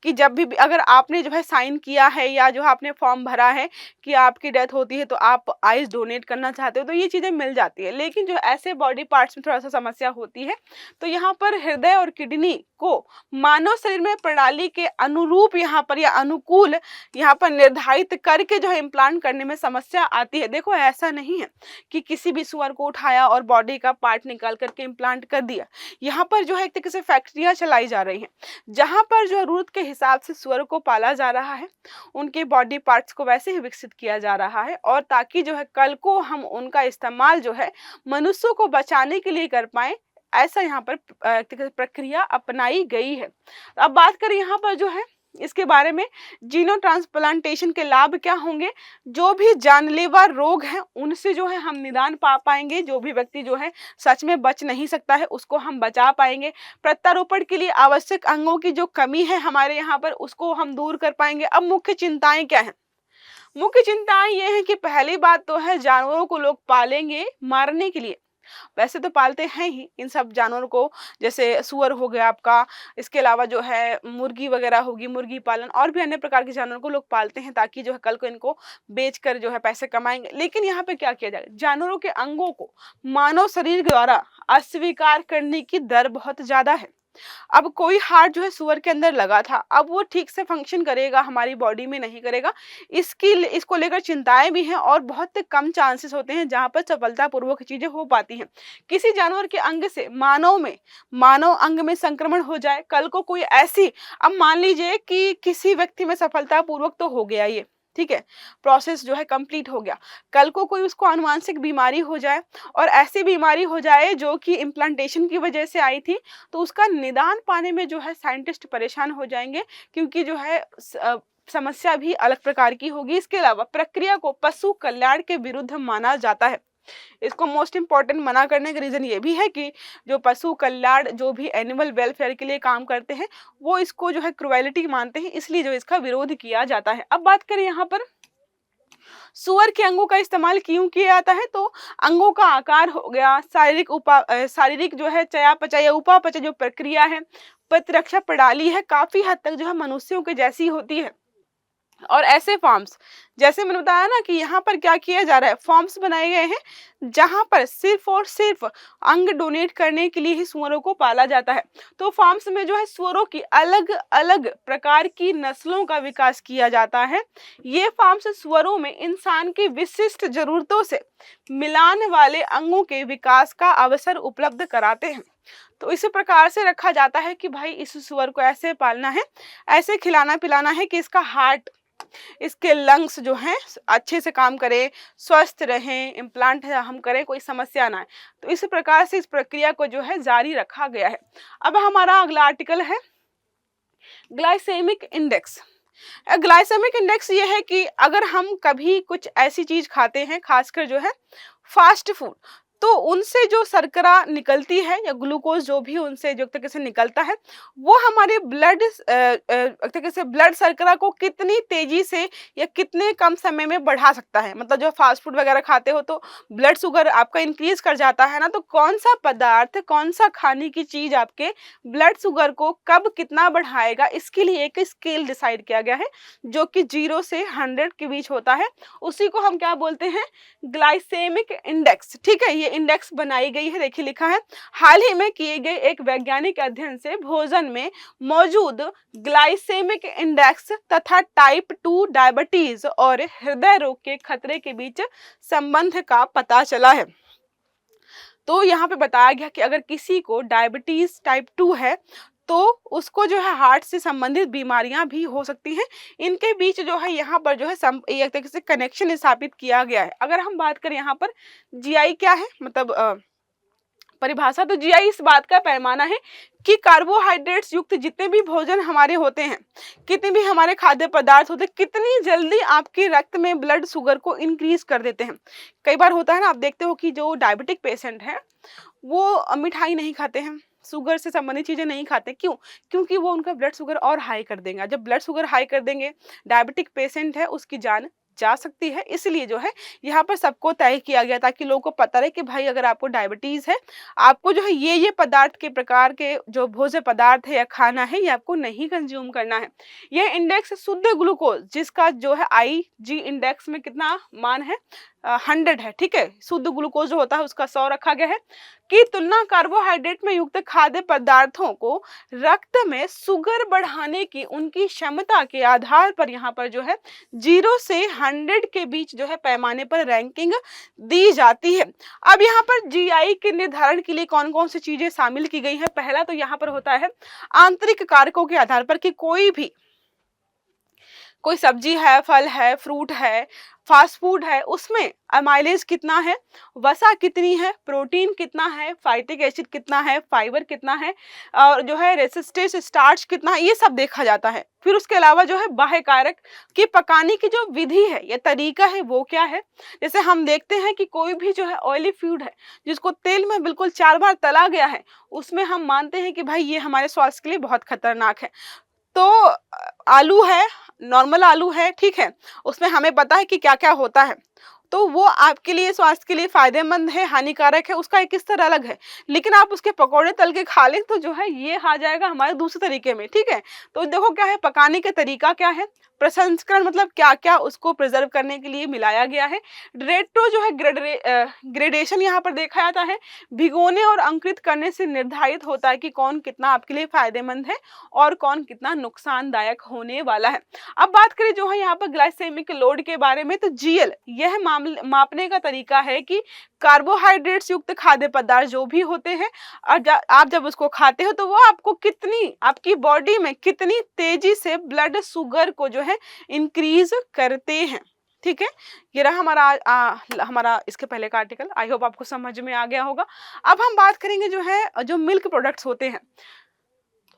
कि जब भी अगर आपने जो है साइन किया है या जो है आपने फॉर्म भरा है कि आपकी डेथ होती है तो आप आइज डोनेट करना चाहते हो, तो ये चीज़ें मिल जाती है। लेकिन जो ऐसे बॉडी पार्ट्स में थोड़ा सा समस्या होती है, तो यहाँ पर हृदय और किडनी को मानव शरीर में प्रणाली के अनुरूप यहाँ पर या अनुकूल यहाँ पर निर्धारित करके जो है इम्प्लांट करने में समस्या आती है। देखो, ऐसा नहीं है कि किसी भी सुअर को उठाया और बॉडी का पार्ट निकाल करके इम्प्लांट कर दिया। यहाँ पर जो है एक तरीके से फैक्ट्रियाँ चलाई जा रही हैं, जहाँ पर जरूरत के हिसाब से सुअर को पाला जा रहा है, उनके बॉडी पार्ट्स को वैसे ही विकसित किया जा रहा है, और ताकि जो है कल को हम उनका इस्तेमाल जो है मनुष्यों को बचाने के लिए कर पाए, ऐसा यहाँ पर प्रक्रिया अपनाई गई है। अब बात करें यहाँ पर जो है इसके बारे में, जीनो ट्रांसप्लांटेशन के लाभ क्या होंगे। जो भी जानलेवा रोग हैं उनसे जो है हम निदान पा पाएंगे। जो भी व्यक्ति जो है सच में बच नहीं सकता है उसको हम बचा पाएंगे। प्रत्यारोपण के लिए आवश्यक अंगों की जो कमी है हमारे यहाँ पर, उसको हम दूर कर पाएंगे। अब मुख्य चिंताएं क्या हैं? मुख्य चिंताएं ये हैं कि पहली बात तो है जानवरों को लोग पालेंगे मारने के लिए। वैसे तो पालते हैं ही इन सब जानवरों को, जैसे सुअर हो गया आपका, इसके अलावा जो है मुर्गी वगैरह होगी, मुर्गी पालन, और भी अन्य प्रकार के जानवरों को लोग पालते हैं ताकि जो है कल को इनको बेचकर जो है पैसे कमाएंगे। लेकिन यहाँ पे क्या किया जाएगा, जानवरों के अंगों को मानव शरीर द्वारा अस्वीकार करने की दर बहुत ज्यादा है। अब कोई हार्ट जो है सुअर के अंदर लगा था, अब वो ठीक से फंक्शन करेगा, हमारी बॉडी में नहीं करेगा। इसको लेकर चिंताएं भी हैं और बहुत कम चांसेस होते हैं जहां पर सफलतापूर्वक चीजें हो पाती हैं। किसी जानवर के अंग से मानव अंग में संक्रमण हो जाए, कल को कोई ऐसी, अब मान लीजिए कि किसी व्यक्ति में सफलतापूर्वक तो हो गया ये, ठीक है, प्रोसेस जो है कंप्लीट हो गया, कल को कोई उसको आनुवांशिक बीमारी हो जाए और ऐसी बीमारी हो जाए जो कि इम्प्लांटेशन की वजह से आई थी, तो उसका निदान पाने में जो है साइंटिस्ट परेशान हो जाएंगे, क्योंकि जो है समस्या भी अलग प्रकार की होगी। इसके अलावा प्रक्रिया को पशु कल्याण के विरुद्ध माना जाता है। इसको मोस्ट इंपॉर्टेंट मना करने का रीजन ये भी है कि जो पशु कल्याण, जो भी एनिमल वेलफेयर के लिए काम करते हैं, वो इसको जो है क्रुएलिटी मानते हैं, इसलिए जो इसका विरोध किया जाता है। अब बात करें यहाँ पर सुअर के अंगों का इस्तेमाल क्यों किया जाता है, तो अंगों का आकार हो गया, शारीरिक जो है चयापचय या उपापचय जो प्रक्रिया है, प्रतिरक्षा प्रणाली है, काफी हद तक जो है मनुष्यों के जैसी होती है। और ऐसे फॉर्म्स, जैसे मैंने बताया ना कि यहाँ पर क्या किया जा रहा है, फॉर्म्स बनाए गए हैं जहां पर सिर्फ और सिर्फ अंग डोनेट करने के लिए ही सुअरों को पाला जाता है। तो फॉर्म्स में जो है सुअरों की अलग अलग प्रकार की नस्लों का विकास किया जाता है। ये फॉर्म्स सुअरों में इंसान की विशिष्ट जरूरतों से मिलान वाले अंगों के विकास का अवसर उपलब्ध कराते हैं। तो इसी प्रकार से रखा जाता है कि भाई इस सुअर को ऐसे पालना है, ऐसे खिलाना पिलाना है कि इसका हार्ट, इसके लंग्स जो हैं अच्छे से काम करें, स्वस्थ रहें, इम्प्लांट हम करें, कोई समस्या ना आए। तो इस प्रकार से इस प्रक्रिया को जो है जारी रखा गया है। अब हमारा अगला आर्टिकल है ग्लाइसेमिक इंडेक्स। ग्लाइसेमिक इंडेक्स ये है कि अगर हम कभी कुछ ऐसी चीज खाते हैं, खासकर जो है फास्ट फूड, तो उनसे जो शर्करा निकलती है या ग्लूकोज जो भी उनसे जो तरीके से निकलता है, वो हमारे ब्लड शर्करा को कितनी तेजी से या कितने कम समय में बढ़ा सकता है। मतलब जो फास्ट फूड वगैरह खाते हो तो ब्लड शुगर आपका इंक्रीज कर जाता है ना, तो कौन सा पदार्थ, कौन सा खाने की चीज आपके ब्लड शुगर को कब कितना बढ़ाएगा, इसके लिए एक स्केल डिसाइड किया गया है जो कि 0 से 100 के बीच होता है। उसी को हम क्या बोलते हैं, ग्लाइसेमिक इंडेक्स। ठीक है, ये इंडेक्स बनाई गई है, देखिए लिखा है, हाल ही में किए गए एक वैज्ञानिक अध्ययन से भोजन में मौजूद ग्लाइसेमिक इंडेक्स तथा टाइप 2 डायबिटीज और हृदय रोग के खतरे के बीच संबंध का पता चला है। तो यहाँ पे बताया गया कि अगर किसी को डायबिटीज टाइप 2 है तो उसको जो है हार्ट से संबंधित बीमारियां भी हो सकती हैं। इनके बीच जो है यहाँ पर जो है एक तरीके से कनेक्शन स्थापित किया गया है। अगर हम बात करें यहाँ पर जीआई क्या है, मतलब परिभाषा, तो जीआई इस बात का पैमाना है कि कार्बोहाइड्रेट्स युक्त जितने भी भोजन हमारे होते हैं, कितने भी हमारे खाद्य पदार्थ होते हैं, कितनी जल्दी आपके रक्त में ब्लड शुगर को इंक्रीज कर देते हैं। कई बार होता है ना, आप देखते हो कि जो डायबिटिक पेशेंट है वो मिठाई नहीं खाते हैं, शुगर से संबंधित चीजें नहीं खाते, क्यों? क्योंकि वो उनका ब्लड शुगर और हाई कर देंगे। जब ब्लड शुगर हाई कर देंगे, डायबिटिक पेशेंट है उसकी जान जा सकती है। इसलिए जो है यहाँ पर सबको तय किया गया ताकि लोगों को पता रहे कि भाई अगर आपको डायबिटीज है, आपको जो है ये पदार्थ के प्रकार के जो भोज्य पदार्थ है या खाना है ये आपको नहीं कंज्यूम करना है। यह इंडेक्स शुद्ध ग्लूकोज जिसका जो है IG इंडेक्स में कितना मान है, 100 है, ठीक है। शुद्ध ग्लूकोज जो होता है उसका 100 रखा गया है, की तुलना कार्बोहाइड्रेट में युक्त खाद्य पदार्थों को रक्त में शुगर बढ़ाने की उनकी क्षमता के आधार पर यहाँ पर जो है 0 से 100 के बीच जो है पैमाने पर रैंकिंग दी जाती है। अब यहाँ पर जीआई के निर्धारण के लिए कौन कौन सी चीजें शामिल की गई है। पहला तो यहाँ पर होता है आंतरिक कारकों के आधार पर कि कोई सब्जी है, फल है, फ्रूट है, फास्ट फूड है, उसमें अमाइलेज कितना है, वसा कितनी है, प्रोटीन कितना है, फाइटिक एसिड कितना है, फाइबर कितना है, और जो है रेसिस्टेंस स्टार्च कितना है, ये सब देखा जाता है। फिर उसके अलावा जो है बाह्य कारक कि पकाने की जो विधि है या तरीका है वो क्या है। जैसे हम देखते हैं कि कोई भी जो है ऑयली फूड है जिसको तेल में बिल्कुल 4 बार तला गया है, उसमें हम मानते हैं कि भाई ये हमारे स्वास्थ्य के लिए बहुत खतरनाक है। तो आलू है, नॉर्मल आलू है, ठीक है, उसमें हमें पता है कि क्या क्या होता है, तो वो आपके लिए स्वास्थ्य के लिए फायदेमंद है, हानिकारक है, उसका एक स्तर अलग है। लेकिन आप उसके पकौड़े तल के खा लें तो जो है ये आ जाएगा हमारे दूसरे तरीके में, ठीक है। तो देखो क्या है, पकाने का तरीका क्या है, प्रसंस्करण मतलब क्या क्या उसको प्रिजर्व करने के लिए मिलाया गया है। रेट्रो जो है ग्रेडेशन यहाँ पर देखा जाता है, भिगोने और अंकुरित करने से निर्धारित होता है कि कौन कितना आपके लिए फायदेमंद है और कौन कितना नुकसानदायक होने वाला है। अब बात करें जो है यहाँ पर ग्लाइसेमिक लोड के बारे में, तो जीएल यह मापने का तरीका है कि कार्बोहाइड्रेट्स युक्त खाद्य पदार्थ जो भी होते हैं और आप जब उसको खाते हो तो वो आपको कितनी आपकी बॉडी में कितनी तेजी से ब्लड शुगर को जो है इंक्रीज करते हैं, ठीक है। ये रहा हमारा इसके पहले का आर्टिकल। आई होप आपको समझ में आ गया होगा। अब हम बात करेंगे जो है जो मिल्क प्रोडक्ट्स होते हैं,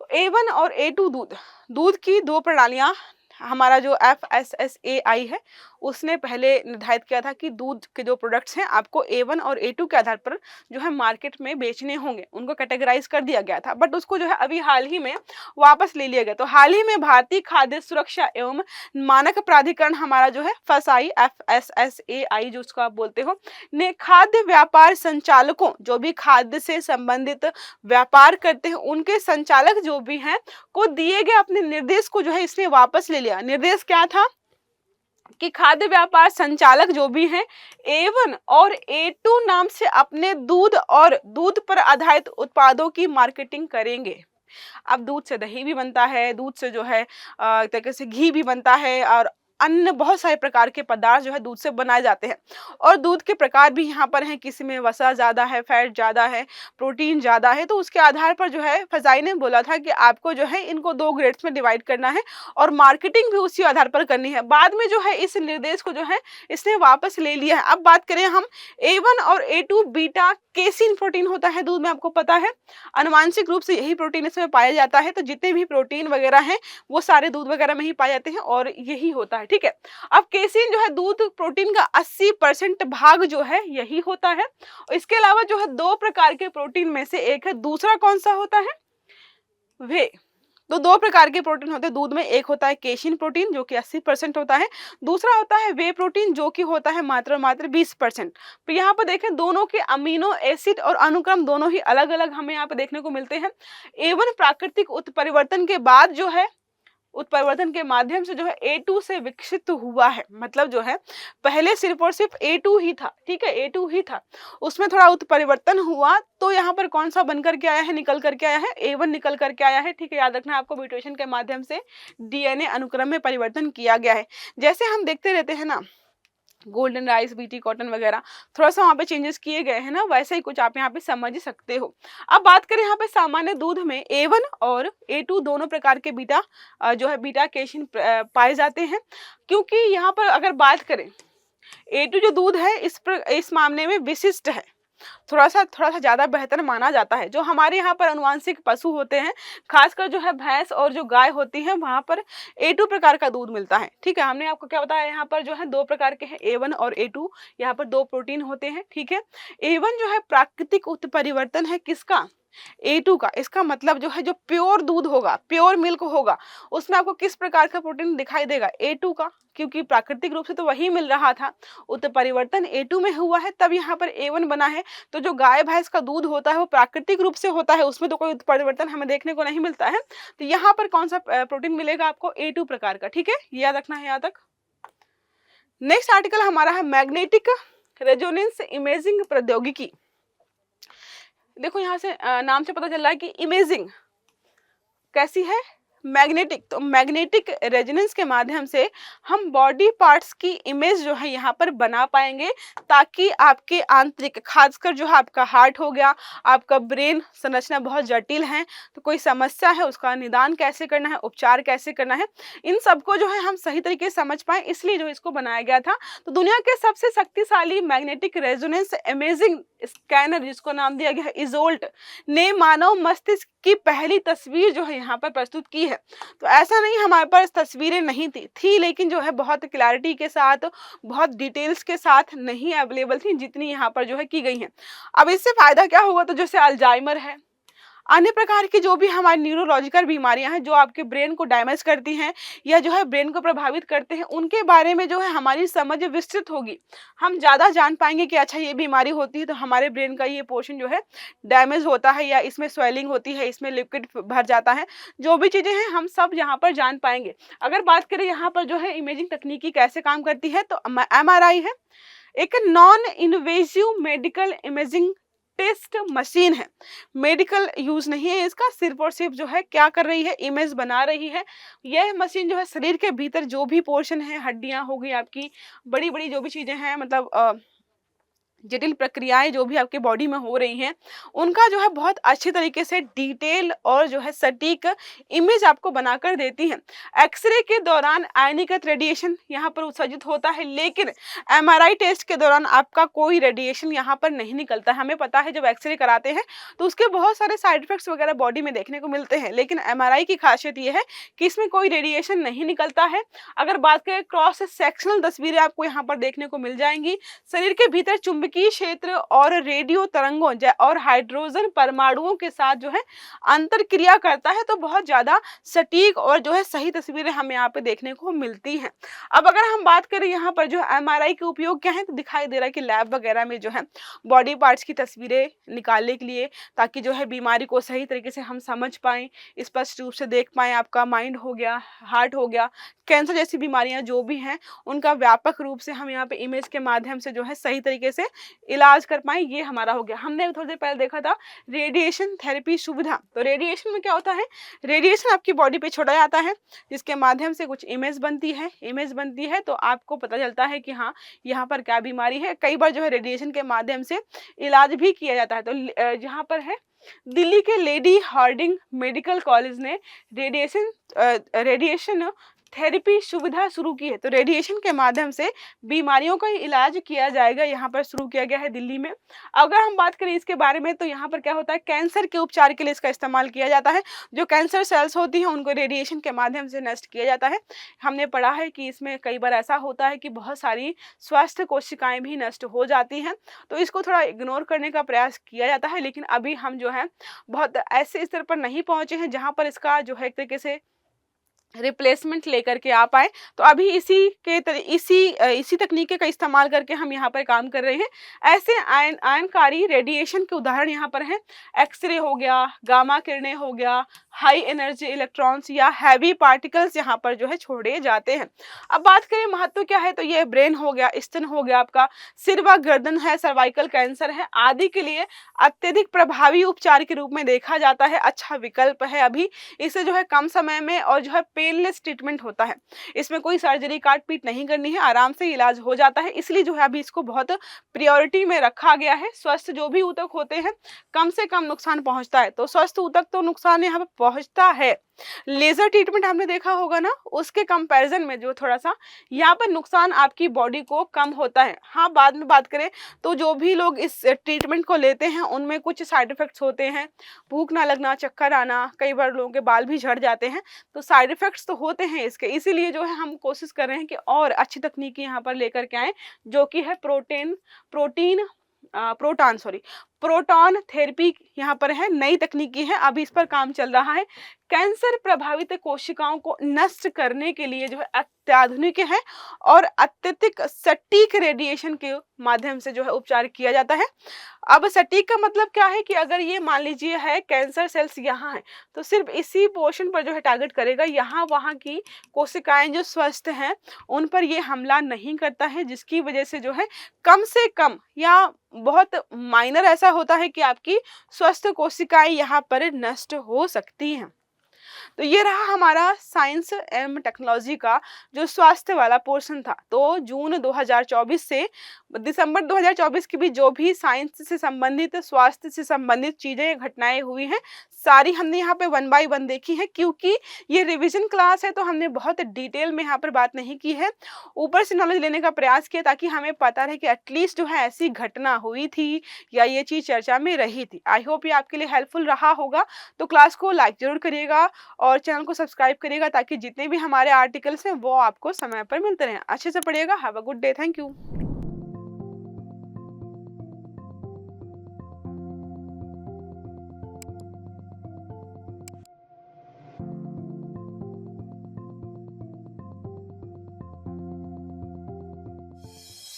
तो A1 और A2 दूध की दो प्रणालियां, हमारा जो FSSAI है उसने पहले निर्धारित किया था कि दूध के जो प्रोडक्ट्स हैं आपको A1 और A2 के आधार पर जो है मार्केट में बेचने होंगे, उनको कैटेगराइज कर दिया गया था। बट उसको जो है अभी हाल ही में वापस ले लिया गया। तो हाल ही में भारतीय खाद्य सुरक्षा एवं मानक प्राधिकरण हमारा जो है FSSAI जो उसको आप बोलते हो, ने खाद्य व्यापार संचालकों जो भी खाद्य से संबंधित व्यापार करते हैं उनके संचालक जो भी हैं को दिए गए अपने निर्देश को जो है इसने वापस ले लिया। निर्देश क्या था कि खाद्य व्यापार संचालक जो भी हैं A1 और A2 नाम से अपने दूध और दूध पर आधारित उत्पादों की मार्केटिंग करेंगे। अब दूध से दही भी बनता है, दूध से जो है तरीके से घी भी बनता है और अन्य बहुत सारे प्रकार के पदार्थ जो है दूध से बनाए जाते हैं। और दूध के प्रकार भी यहाँ पर हैं, किसी में वसा ज़्यादा है, फैट ज़्यादा है, प्रोटीन ज़्यादा है। तो उसके आधार पर जो है फजाई ने बोला था कि आपको जो है इनको 2 ग्रेड्स में डिवाइड करना है और मार्केटिंग भी उसी आधार पर करनी है। बाद में जो है इस निर्देश को जो है इसने वापस ले लिया है। अब बात करें हम A1 और A2 बीटा केसिन प्रोटीन होता है दूध में, आपको पता है अनुवांशिक रूप से यही प्रोटीन इसमें पाया जाता है। तो जितने भी प्रोटीन वगैरह हैं वो सारे दूध वगैरह में ही पाए जाते हैं और यही होता है, ठीक है। अब केसिन जो है दूध प्रोटीन का 80% भाग जो है यही होता है। इसके अलावा जो है 2 प्रकार के प्रोटीन में से एक है, दूसरा कौन सा होता है, वे। तो 2 प्रकार के प्रोटीन होते हैं दूध में, एक होता है केशिन प्रोटीन जो कि 80% होता है, दूसरा होता है वे प्रोटीन जो कि होता है मात्र 20%। तो यहाँ पर देखें दोनों के अमीनो एसिड और अनुक्रम दोनों ही अलग अलग हमें यहाँ पे देखने को मिलते हैं। A1 प्राकृतिक उत्परिवर्तन के बाद जो है उत्परिवर्तन के माध्यम से जो है A2 से विकसित हुआ है। मतलब जो है पहले सिर्फ और सिर्फ A2 ही था, ठीक है, A2 ही था, उसमें थोड़ा उत्परिवर्तन हुआ तो यहाँ पर कौन सा बनकर के आया है, निकल करके आया है, A1 निकल करके आया है, ठीक है। याद रखना आपको म्यूटेशन के माध्यम से DNA अनुक्रम में परिवर्तन किया गया है। जैसे हम देखते रहते हैं ना गोल्डन राइस, बीटी कॉटन वगैरह, थोड़ा-सा वहाँ पे चेंजेस किए गए हैं ना, वैसे ही कुछ आप यहाँ पे समझ सकते हो। अब बात करें यहाँ पे सामान्य दूध में A1 और A2 दोनों प्रकार के बीटा जो है बीटा कैरोटीन पाए जाते हैं। क्योंकि यहाँ पर अगर बात करें A2 जो दूध है इस मामले में विशिष्ट है, थोड़ा-सा ज़्यादा बेहतर माना जाता है। जो हमारे यहाँ पर आनुवांशिक पशु होते हैं, खासकर जो है भैंस और जो गाय होती है, वहाँ पर A2 प्रकार का दूध मिलता है। ठीक है, हमने आपको क्या बताया, यहाँ पर जो है 2 प्रकार के हैं, A1 और A2। यहाँ पर 2 प्रोटीन होते हैं। ठीक है, A1 जो है प्राकृतिक उत्परिवर्तन है किसका, A2 का। इसका मतलब जो है जो प्योर दूध होगा, प्योर मिल्क होगा, उसमें आपको किस प्रकार का प्रोटीन दिखाई देगा, A2 का, क्योंकि प्राकृतिक रूप से तो वही मिल रहा था। उत्परिवर्तन A2 में हुआ है, तब यहाँ पर A1 बना है। तो जो गाय भैंस का दूध होता है वो प्राकृतिक रूप से होता है, उसमें तो कोई उत्परिवर्तन हमें देखने को नहीं मिलता है। तो यहाँ पर कौन सा प्रोटीन मिलेगा आपको, A2 प्रकार का। ठीक है, याद रखना है यहाँ तक। नेक्स्ट आर्टिकल हमारा है मैग्नेटिक रेजोनेंस इमेजिंग प्रौद्योगिकी। देखो यहाँ से नाम से पता चल रहा है कि इमेजिंग कैसी है, मैग्नेटिक। तो मैग्नेटिक रेजोनेंस के माध्यम से हम बॉडी पार्ट्स की इमेज जो है यहाँ पर बना पाएंगे, ताकि आपके आंतरिक, खासकर जो है आपका हार्ट हो गया, आपका ब्रेन संरचना बहुत जटिल है, तो कोई समस्या है उसका निदान कैसे करना है, उपचार कैसे करना है, इन सबको जो है हम सही तरीके से समझ पाए, इसलिए जो इसको बनाया गया था। तो दुनिया के सबसे शक्तिशाली मैग्नेटिक रेजोनेंस इमेजिंग स्कैनर, जिसको नाम दिया गया है इजोल्ट, ने मानव मस्तिष्क की पहली तस्वीर जो है यहाँ पर प्रस्तुत की है। तो ऐसा नहीं हमारे पास तस्वीरें नहीं थी, लेकिन जो है बहुत क्लैरिटी के साथ, बहुत डिटेल्स के साथ नहीं अवेलेबल थी जितनी यहाँ पर जो है की गई हैं। अब इससे फायदा क्या होगा, तो जैसे अल्जाइमर है, अन्य प्रकार की जो भी हमारी न्यूरोलॉजिकल बीमारियां हैं जो आपके ब्रेन को डैमेज करती हैं या जो है ब्रेन को प्रभावित करते हैं, उनके बारे में जो है हमारी समझ विस्तृत होगी। हम ज़्यादा जान पाएंगे कि अच्छा ये बीमारी होती है तो हमारे ब्रेन का ये पोर्शन जो है डैमेज होता है, या इसमें स्वेलिंग होती है, इसमें लिक्विड भर जाता है, जो भी चीज़ें हैं हम सब यहाँ पर जान पाएंगे। अगर बात करें यहाँ पर जो है इमेजिंग तकनीकी कैसे काम करती है, तो MRI है, एक non invasive medical imaging test machine है। मेडिकल यूज नहीं है इसका, सिर्फ और सिर्फ जो है क्या कर रही है, इमेज बना रही है। यह मशीन जो है शरीर के भीतर जो भी पोर्शन है, हड्डियां हो गई आपकी, बड़ी बड़ी जो भी चीजें हैं, मतलब जटिल प्रक्रियाएं जो भी आपके बॉडी में हो रही हैं, उनका जो है बहुत अच्छे तरीके से डिटेल और जो है सटीक इमेज आपको बनाकर देती हैं। एक्सरे के दौरान आयनीकृत रेडिएशन यहाँ पर उत्सर्जित होता है, लेकिन MRI टेस्ट के दौरान आपका कोई रेडिएशन यहाँ पर नहीं निकलता है। हमें पता है जब एक्सरे कराते हैं तो उसके बहुत सारे साइड इफेक्ट्स वगैरह बॉडी में देखने को मिलते हैं, लेकिन MRI की खासियत ये है कि इसमें कोई रेडिएशन नहीं निकलता है। अगर बात करें क्रॉस सेक्शनल तस्वीरें आपको यहाँ पर देखने को मिल जाएंगी। शरीर के भीतर चुंबकीय क्षेत्र और रेडियो तरंगों और हाइड्रोजन परमाणुओं के साथ जो है अंतर क्रिया करता है, तो बहुत ज्यादा सटीक और जो है सही तस्वीरें हमें यहाँ पे देखने को मिलती हैं। अब अगर हम बात करें यहाँ पर जो MRI के उपयोग क्या है, तो दिखाई दे रहा है कि लैब वगैरह में जो है बॉडी पार्ट्स की तस्वीरें निकालने के लिए, ताकि जो है बीमारी को सही तरीके से हम समझ पाएं, स्पष्ट रूप से देख पाएं। आपका माइंड हो गया, हार्ट हो गया, कैंसर जैसी बीमारियां जो भी हैं, उनका व्यापक रूप से हम यहाँ पे इमेज के माध्यम से जो है सही तरीके से इलाज कर पाए, ये हमारा हो गया। हमने थोड़ी देर पहले देखा था रेडिएशन थेरेपी सुविधा। तो रेडिएशन में क्या होता है, रेडिएशन आपकी बॉडी पे छोड़ा जाता है, जिसके माध्यम से कुछ इमेज बनती है, तो आपको पता चलता है कि हाँ यहाँ पर क्या बीमारी है। कई बार जो है रेडिएशन के माध्यम से इलाज भी किया जाता है। तो यहाँ पर है दिल्ली के लेडी हार्डिंग मेडिकल कॉलेज ने रेडिएशन थेरेपी सुविधा शुरू की है। तो रेडिएशन के माध्यम से बीमारियों का इलाज किया जाएगा, यहाँ पर शुरू किया गया है दिल्ली में। अगर हम बात करें इसके बारे में, तो यहाँ पर क्या होता है, कैंसर के उपचार के लिए इसका इस्तेमाल किया जाता है। जो कैंसर सेल्स होती हैं उनको रेडिएशन के माध्यम से नष्ट किया जाता है। हमने पढ़ा है कि इसमें कई बार ऐसा होता है कि बहुत सारी स्वास्थ्य कोशिकाएं भी नष्ट हो जाती हैं, तो इसको थोड़ा इग्नोर करने का प्रयास किया जाता है। लेकिन अभी हम जो है बहुत ऐसे स्तर पर नहीं पहुंचे हैं जहाँ पर इसका जो है एक तरीके से रिप्लेसमेंट लेकर के आ पाए। तो अभी इसी तकनीक का इस्तेमाल करके हम यहाँ पर काम कर रहे हैं। ऐसे आयनकारी रेडिएशन के उदाहरण यहाँ पर हैं, एक्सरे हो गया, गामा किरणें हो गया, हाई एनर्जी इलेक्ट्रॉन्स या हैवी पार्टिकल्स यहाँ पर जो है छोड़े जाते हैं। अब बात करें महत्व क्या है, तो ये ब्रेन हो गया, स्तन हो गया, आपका सिर व गर्दन है, सर्वाइकल कैंसर है आदि के लिए अत्यधिक प्रभावी उपचार के रूप में देखा जाता है। अच्छा विकल्प है अभी, इसे जो है कम समय में और जो है पेनलेस ट्रीटमेंट होता है। इसमें कोई सर्जरी काट-पीट नहीं करनी है, आराम से इलाज हो जाता है, इसलिए जो है अभी इसको बहुत प्रायोरिटी में रखा गया है। स्वस्थ जो भी ऊतक होते हैं, कम से कम नुकसान पहुँचता है, तो स्वस्थ ऊतक तो नुकसान यहाँ पे पहुँचता है। लेज़र ट्रीटमेंट आपने देखा होगा ना, उसके कंपैरिज़न में जो थोड़ा-सा यहाँ पर नुकसान आपकी बॉडी को कम होता है। हाँ, बाद में बात करें तो जो भी लोग इस ट्रीटमेंट को लेते हैं, उनमें कुछ साइड इफ़ेक्ट्स होते हैं, भूख ना लगना, चक्कर आना, कई बार लोगों के बाल भी झड़ जाते हैं, तो साइड इफ़ेक्ट्स तो होते हैं इसके। इसीलिए जो है हम कोशिश कर रहे हैं कि और अच्छी तकनीकी यहाँ पर लेकर के आएँ, जो कि है प्रोटॉन थेरेपी यहाँ पर है, नई तकनीकी है, अभी इस पर काम चल रहा है। कैंसर प्रभावित कोशिकाओं को नष्ट करने के लिए जो है अत्याधुनिक है और अत्यधिक सटीक रेडिएशन के माध्यम से जो है उपचार किया जाता है। अब सटीक का मतलब क्या है कि अगर ये मान लीजिए है कैंसर सेल्स यहाँ है, तो सिर्फ इसी पोर्शन पर जो है टारगेट करेगा, यहाँ वहाँ की कोशिकाएं जो स्वस्थ हैं उन पर ये हमला नहीं करता है, जिसकी वजह से जो है कम से कम या बहुत माइनर ऐसा होता है कि आपकी स्वस्थ कोशिकाएं यहाँ पर नष्ट हो सकती हैं। तो ये रहा हमारा साइंस एवं टेक्नोलॉजी का जो स्वास्थ्य वाला पोर्शन था। तो जून 2024 से दिसंबर 2024 के बीच जो भी साइंस से संबंधित, स्वास्थ्य से संबंधित चीज़ें, घटनाएं हुई हैं, सारी हमने यहाँ पे वन बाय वन देखी है। क्योंकि ये रिवीजन क्लास है तो हमने बहुत डिटेल में यहाँ पर बात नहीं की है, ऊपर से नॉलेज लेने का प्रयास किया ताकि हमें पता रहे कि एटलीस्ट जो है ऐसी घटना हुई थी या ये चीज़ चर्चा में रही थी। आई होप ये आपके लिए हेल्पफुल रहा होगा। तो क्लास को लाइक ज़रूर करिएगा और चैनल को सब्सक्राइब करिएगा ताकि जितने भी हमारे आर्टिकल्स हैं वो आपको समय पर मिलते रहें। अच्छे से पढ़िएगा। Have a good day. Thank you.